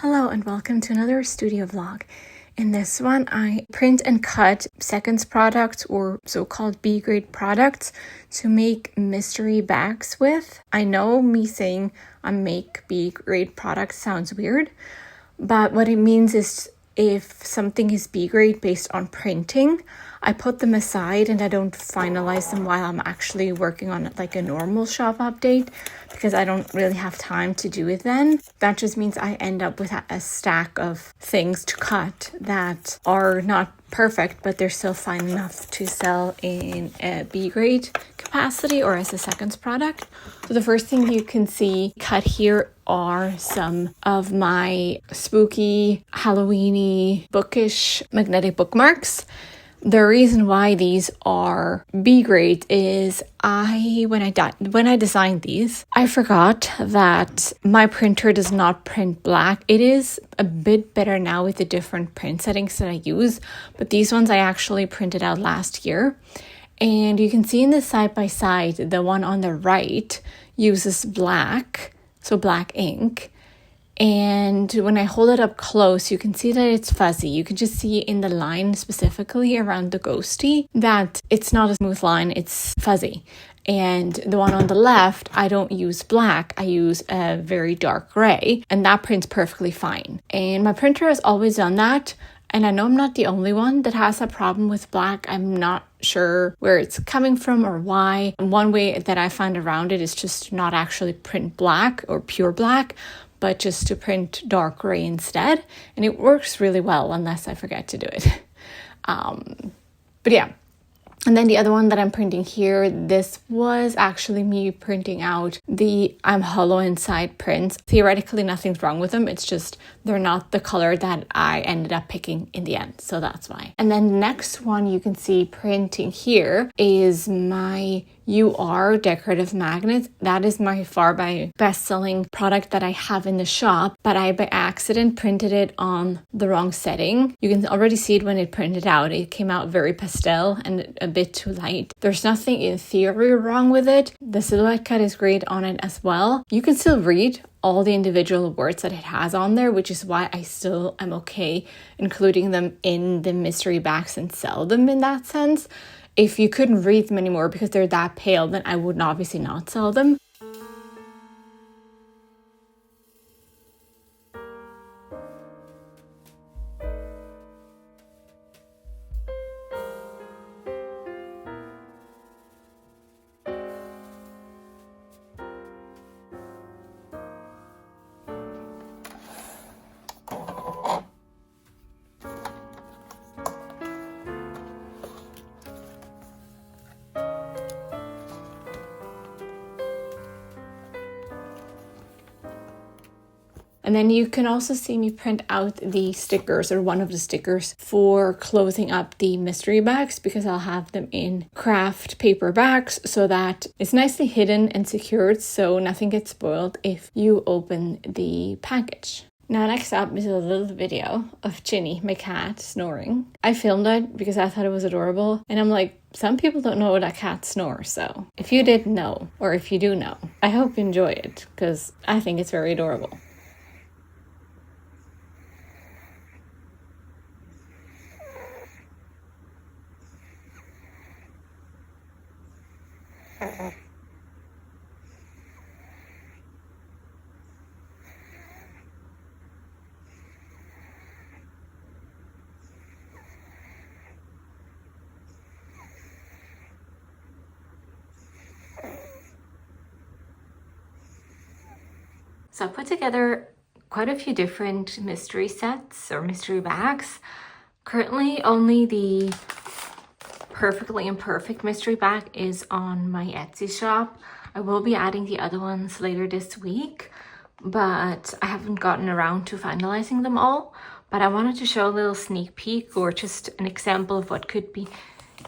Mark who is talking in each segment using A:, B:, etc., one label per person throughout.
A: Hello and welcome to another studio vlog. In this one, I print and cut seconds products or so-called B-grade products to make mystery bags with. I know me saying I make B-grade products sounds weird, but what it means is if something is B-grade based on printing, I put them aside and I don't finalize them while I'm actually working on like a normal shop update because I don't really have time to do it then. That just means I end up with a stack of things to cut that are not perfect, but they're still fine enough to sell in a B-grade capacity or as a seconds product. So the first thing you can see cut here are some of my spooky, Halloweeny, bookish magnetic bookmarks. The reason why these are B-grade is when I designed these, I forgot that my printer does not print black. It is a bit better now with the different print settings that I use, but these ones I actually printed out last year. And you can see in the side by side, the one on the right uses black, so black ink. And when I hold it up close, you can see that it's fuzzy. You can just see in the line specifically around the ghosty that it's not a smooth line, it's fuzzy. And the one on the left, I don't use black, I use a very dark gray, and that prints perfectly fine. And my printer has always done that. And I know I'm not the only one that has a problem with black. I'm not sure where it's coming from or why. And one way that I find around it is just to not actually print black or pure black, but just to print dark gray instead. And it works really well unless I forget to do it. But yeah. And then the other one that I'm printing here, this was actually me printing out the I'm hollow inside prints. Theoretically, nothing's wrong with them. It's just they're not the color that I ended up picking in the end. So that's why. And then the next one you can see printing here is my UR decorative magnets. That is my far by best-selling product that I have in the shop, but I by accident printed it on the wrong setting. You can already see it when it printed out. It came out very pastel and a bit too light. There's nothing in theory wrong with it. The silhouette cut is great on it as well. You can still read all the individual words that it has on there, which is why I still am okay including them in the mystery bags and sell them in that sense. If you couldn't read them anymore because they're that pale, then I would obviously not sell them. And then you can also see me print out the stickers or one of the stickers for closing up the mystery bags because I'll have them in craft paper bags so that it's nicely hidden and secured so nothing gets spoiled if you open the package. Now next up is a little video of Ginny, my cat, snoring. I filmed it because I thought it was adorable and I'm like, some people don't know what a cat snores, so if you didn't know or if you do know, I hope you enjoy it because I think it's very adorable. So I put together quite a few different mystery sets or mystery bags. Currently only the Perfectly Imperfect mystery bag is on my Etsy shop. I will be adding the other ones later this week, but I haven't gotten around to finalizing them all. But I wanted to show a little sneak peek or just an example of what could be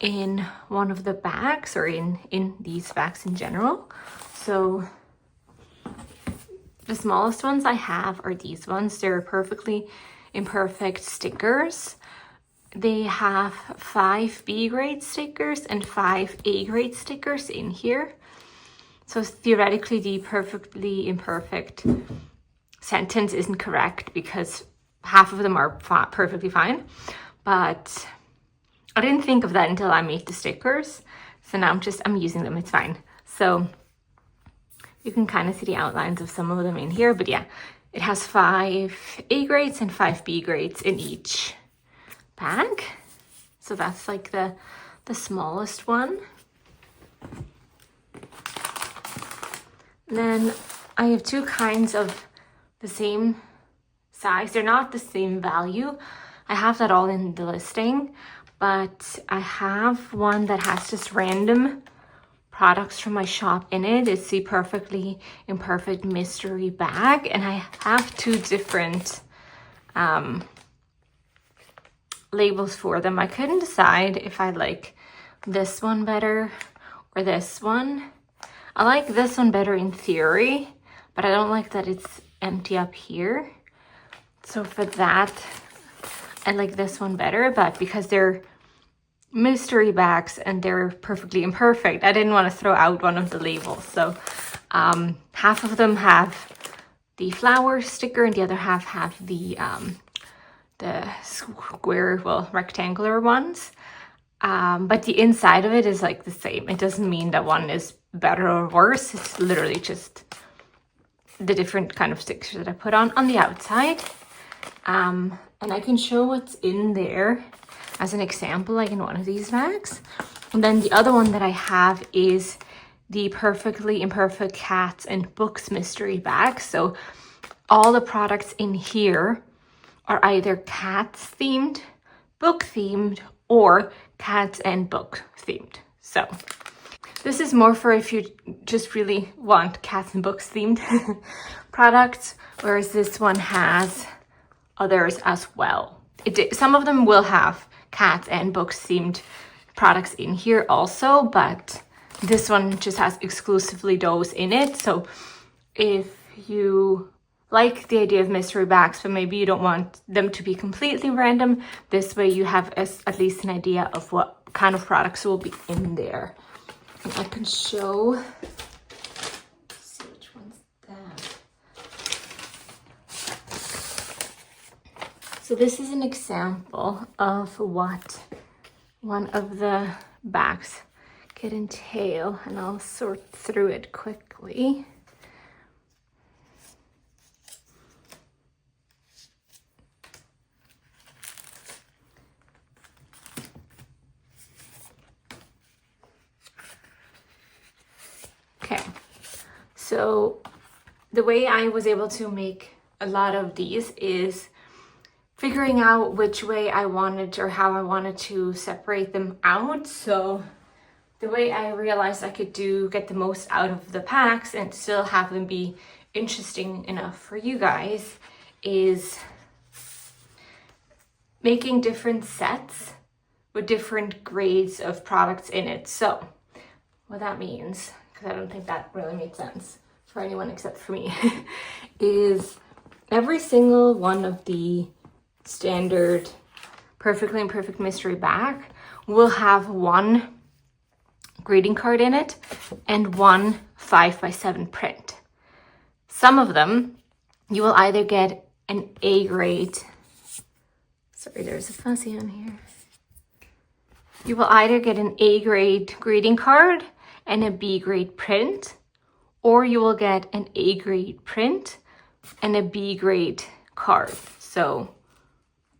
A: in one of the bags or in these bags in general. So the smallest ones I have are these ones. They're Perfectly Imperfect stickers. They have 5 B grade stickers and 5 A grade stickers in here. So theoretically the Perfectly Imperfect sentence isn't correct because half of them are perfectly fine. But I didn't think of that until I made the stickers. So now I'm using them, it's fine. So you can kind of see the outlines of some of them in here, but yeah, it has 5 A grades and 5 B grades in each bag. So that's like the smallest one. Then I have 2 kinds of the same size. They're not the same value. I have that all in the listing, but I have one that has just random products from my shop in it. It's the Perfectly Imperfect mystery bag, and I have 2 different labels for them. I couldn't decide if I like this one better or this one. I like this one better in theory, but I don't like that it's empty up here. So for that, I like this one better, but because they're mystery bags and they're perfectly imperfect, I didn't want to throw out one of the labels. So half of them have the flower sticker and the other half have the square, well, rectangular ones. But the inside of it is like the same. It doesn't mean that one is better or worse. It's literally just the different kind of stickers that I put on the outside. And I can show what's in there as an example, like in one of these bags. And then the other one that I have is the Perfectly Imperfect Cats and Books mystery bag. So all the products in here are either cats themed, book themed, or cats and book themed. So this is more for if you just really want cats and books themed products, whereas this one has others as well. Some of them will have cats and books themed products in here also, but this one just has exclusively those in it. So if you like the idea of mystery bags, but maybe you don't want them to be completely random, this way you have at least an idea of what kind of products will be in there. And I can show, let's see which one's that. So this is an example of what one of the bags could entail, and I'll sort through it quickly. Okay, so the way I was able to make a lot of these is figuring out which way I wanted or how I wanted to separate them out. So the way I realized I could get the most out of the packs and still have them be interesting enough for you guys is making different sets with different grades of products in it. So what that means, because I don't think that really made sense for anyone except for me, is every single one of the standard Perfectly Imperfect mystery bag will have one greeting card in it and one 5x7 print. Some of them you will either get an A grade, sorry there's a fuzzy on here, you will either get an A grade greeting card and a B grade print, or you will get an A grade print and a B grade card. So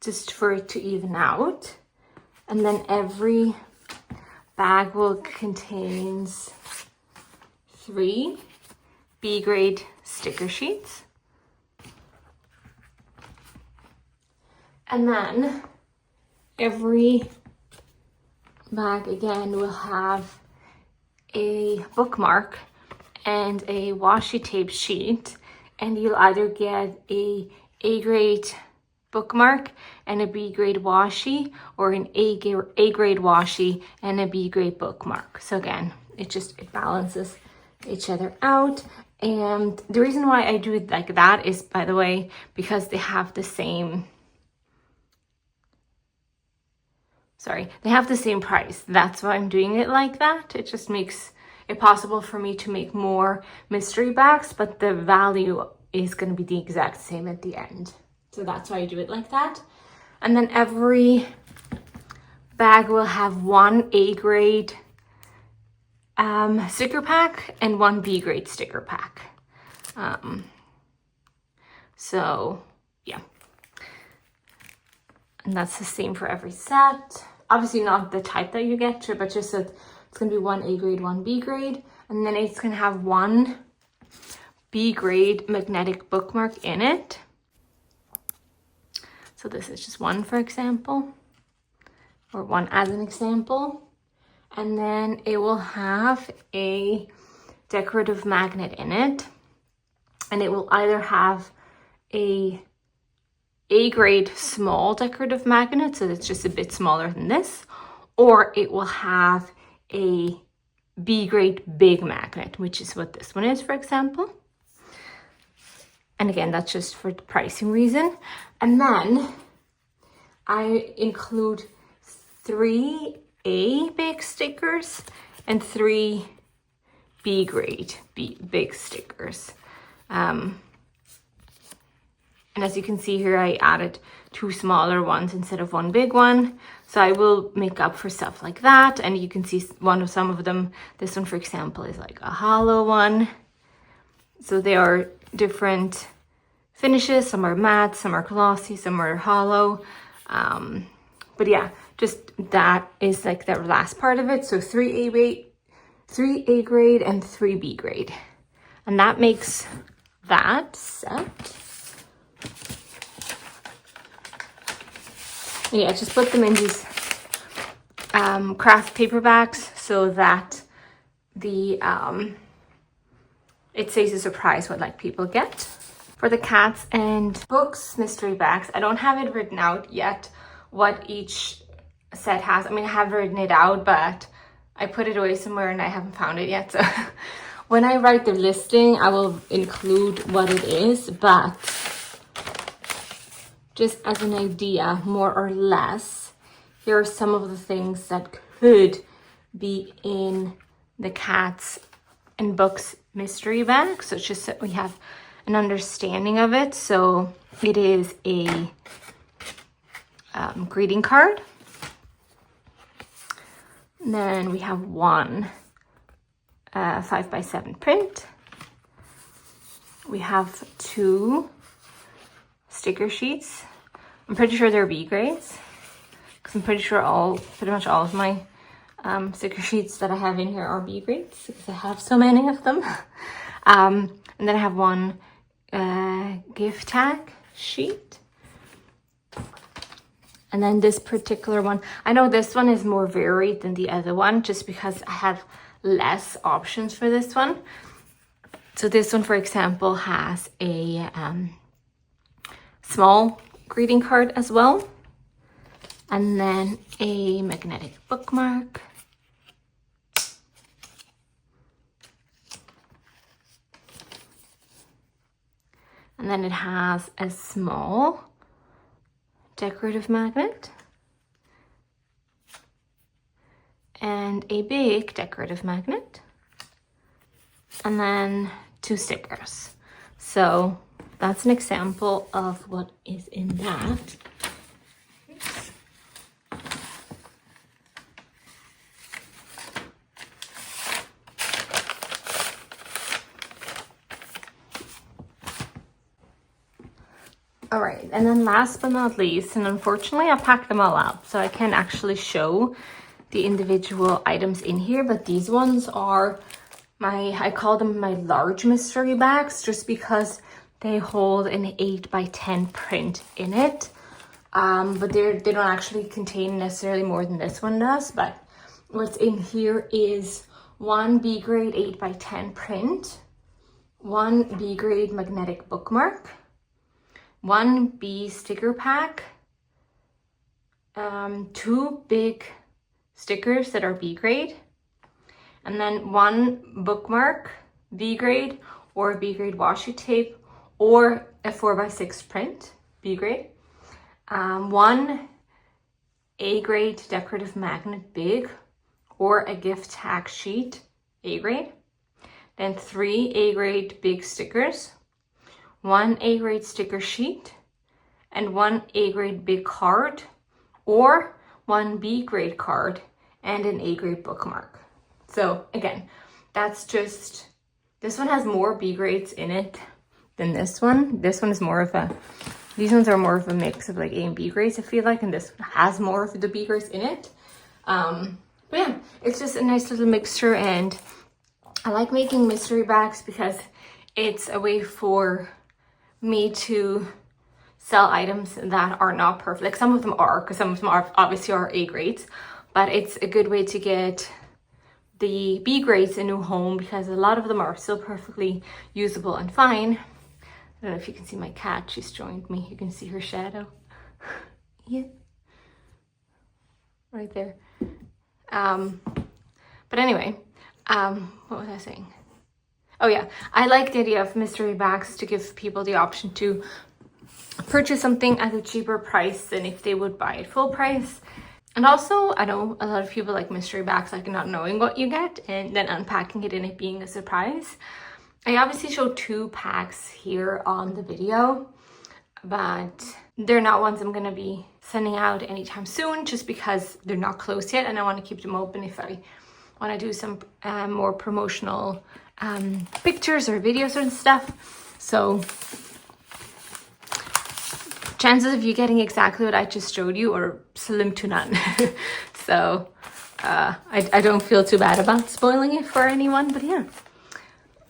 A: just for it to even out. And then every bag will contain 3 B grade sticker sheets. And then every bag again will have a bookmark and a washi tape sheet, and you'll either get a grade bookmark and a B grade washi, or an A grade washi and a B grade bookmark. So again, it balances each other out. And the reason why I do it like that is, by the way, because they have the same price. That's why I'm doing it like that. It just makes it possible for me to make more mystery bags, but the value is going to be the exact same at the end. So that's why I do it like that. And then every bag will have one A grade sticker pack and one B grade sticker pack. So yeah, and that's the same for every set. Obviously not the type that you get to, but just that it's gonna be one A grade, one B grade, and then it's gonna have one B grade magnetic bookmark in it. So this is just one, for example, or one as an example. And then it will have a decorative magnet in it, and it will either have a grade small decorative magnet, so it's just a bit smaller than this, or it will have a B grade big magnet, which is what this one is, for example. And again, that's just for the pricing reason. And then I include 3 A big stickers and 3 B grade big stickers. And as you can see here, I added 2 smaller ones instead of 1 big one. So I will make up for stuff like that. And you can see some of them. This one, for example, is like a hollow one. So they are different finishes. Some are matte, some are glossy, some are hollow. But yeah, just that is like the last part of it. So 3 A grade and 3 B grade. And that makes that set. Yeah, just put them in these craft paper bags so that the it stays a surprise what like people get. For the cats and books mystery bags, I don't have it written out yet what each set has. I mean, I have written it out, but I put it away somewhere and I haven't found it yet. So when I write the listing, I will include what it is, but just as an idea, more or less, here are some of the things that could be in the cats and books mystery bag. So it's just that we have an understanding of it. So it is a greeting card. And then we have one 5x7 print. We have 2 sticker sheets. I'm pretty sure they're B grades, because I'm pretty sure pretty much all of my sticker sheets that I have in here are B grades, because I have so many of them. And then I have one gift tag sheet. And then this particular one, I know this one is more varied than the other one, just because I have less options for this one. So this one, for example, has a small greeting card as well, and then a magnetic bookmark, and then it has a small decorative magnet and a big decorative magnet, and then 2 stickers. So that's an example of what is in that. All right, and then last but not least, and unfortunately I packed them all out, so I can't actually show the individual items in here, but these ones are I call them my large mystery bags, just because they hold an 8x10 print in it. But they don't actually contain necessarily more than this one does. But what's in here is 1 B grade 8x10 print, 1 B grade magnetic bookmark, 1 B sticker pack, 2 big stickers that are B grade, and then 1 bookmark, B grade or B grade washi tape, or a 4x6 print, B grade, 1 A grade decorative magnet big, or a gift tag sheet, A grade, then 3 A grade big stickers, one A-grade sticker sheet and one A-grade big card, or one B-grade card and an A-grade bookmark. So again, that's just, this one has more B-grades in it than this one. This one is more of a, these ones are more of a mix of like A and B grades, I feel like, and this one has more of the B grades in it. But yeah, it's just a nice little mixture, and I like making mystery bags because it's a way for me to sell items that are not perfect. Like some of them are, because some of them are obviously are A grades, but it's a good way to get the B grades a new home because a lot of them are still perfectly usable and fine. I don't know if you can see my cat, she's joined me. You can see her shadow. Yeah, right there. But anyway, what was I saying? Oh yeah, I like the idea of mystery bags to give people the option to purchase something at a cheaper price than if they would buy it full price. And also, I know a lot of people like mystery bags, like not knowing what you get and then unpacking it and it being a surprise. I obviously showed 2 packs here on the video, but they're not ones I'm gonna be sending out anytime soon just because they're not closed yet and I want to keep them open if I want to do some more promotional pictures or videos and stuff. So chances of you getting exactly what I just showed you are slim to none. So I don't feel too bad about spoiling it for anyone, but yeah.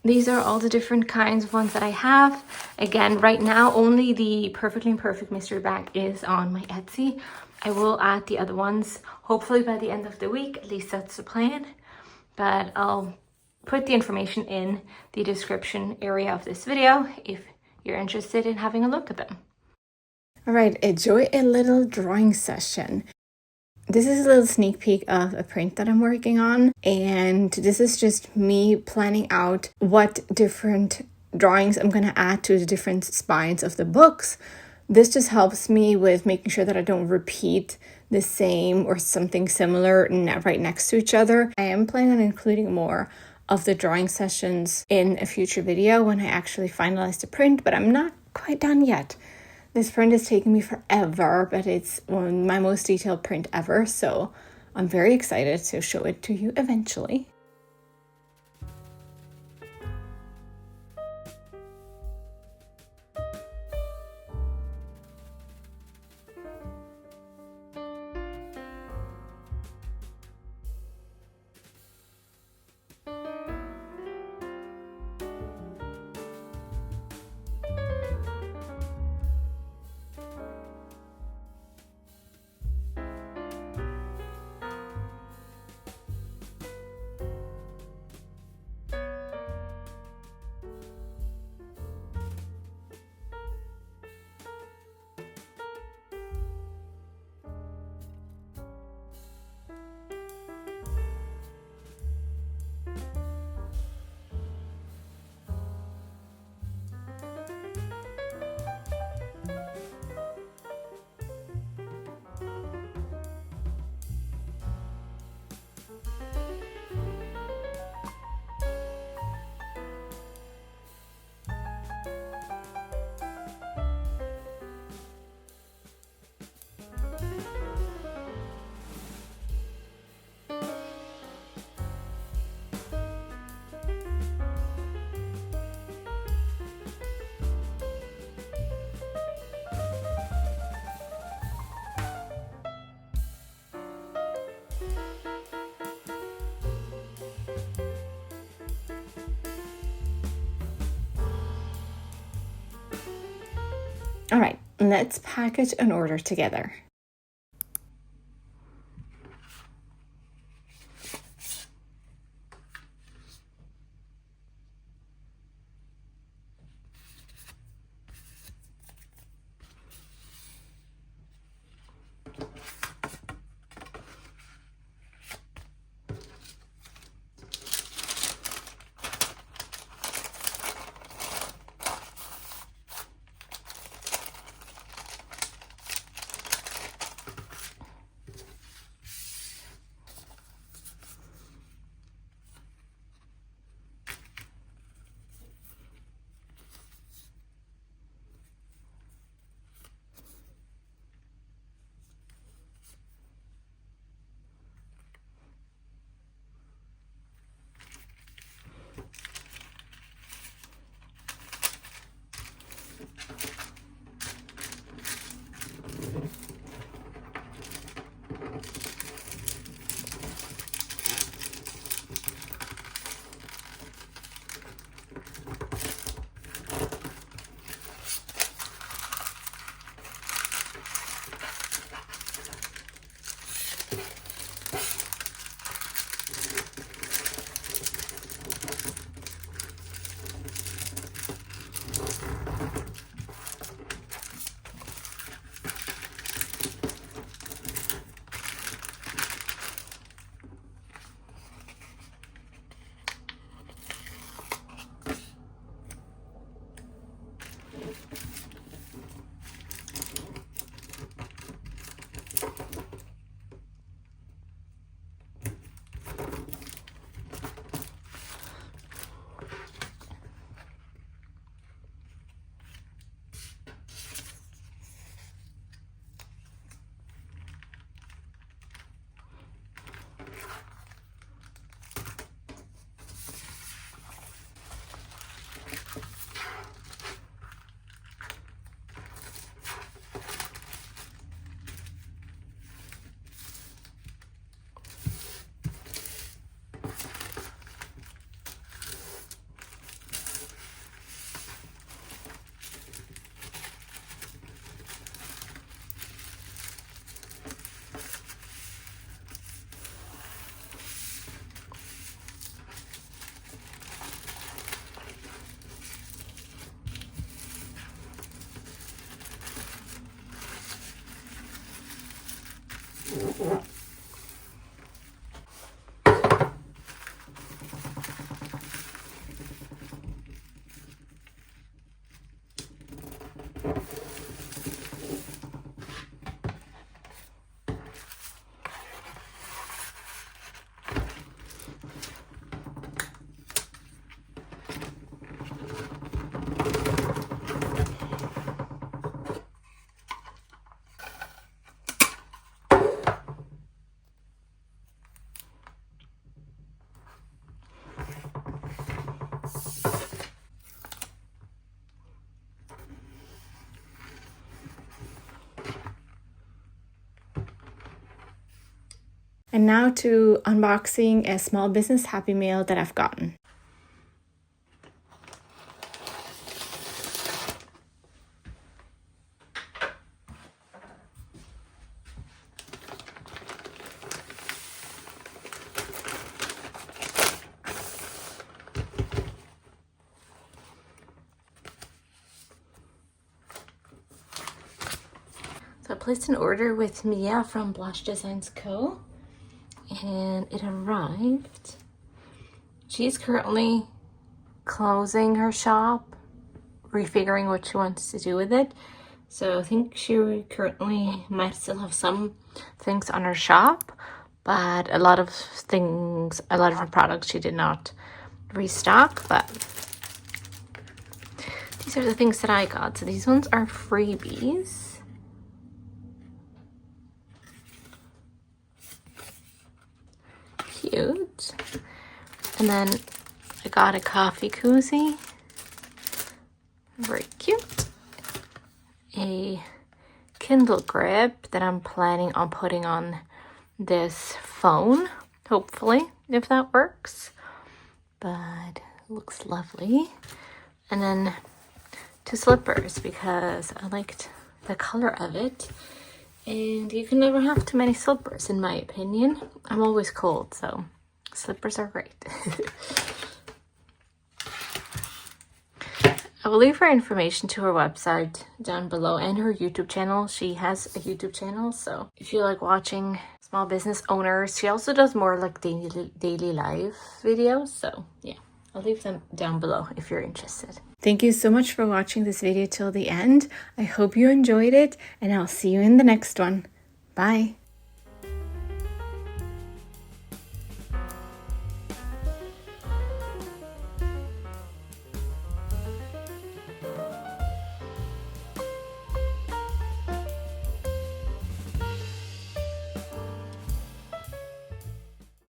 A: These are all the different kinds of ones that I have. Again, right now, only the Perfectly Imperfect mystery bag is on my Etsy. I will add the other ones, hopefully by the end of the week, at least that's the plan. But I'll put the information in the description area of this video if you're interested in having a look at them. All right, enjoy a little drawing session. This is a little sneak peek of a print that I'm working on, and this is just me planning out what different drawings I'm going to add to the different spines of the books. This just helps me with making sure that I don't repeat the same or something similar right next to each other. I am planning on including more of the drawing sessions in a future video when I actually finalize the print, but I'm not quite done yet. This print has taken me forever, but it's my most detailed print ever, so I'm very excited to show it to you eventually. All right, let's package an order together. And now to unboxing a small business Happy Mail that I've gotten. So I placed an order with Mia from BlushedDesignsCo. And it arrived. She's currently closing her shop, refiguring what she wants to do with it. So I think she currently might still have some things on her shop, but a lot of her products she did not restock. But these are the things that I got. So these ones are freebies. Cute. And then I got a coffee koozie, very cute. A Kindle grip that I'm planning on putting on this phone, hopefully, if that works. But it looks lovely. And then 2 slippers because I liked the color of it. And you can never have too many slippers, in my opinion. I'm always cold, so slippers are great. I will leave her information to her website down below and her YouTube channel. She has a YouTube channel, so if you like watching small business owners, she also does more like daily live videos. So yeah, I'll leave them down below if you're interested. Thank you so much for watching this video till the end. I hope you enjoyed it, and I'll see you in the next one. Bye.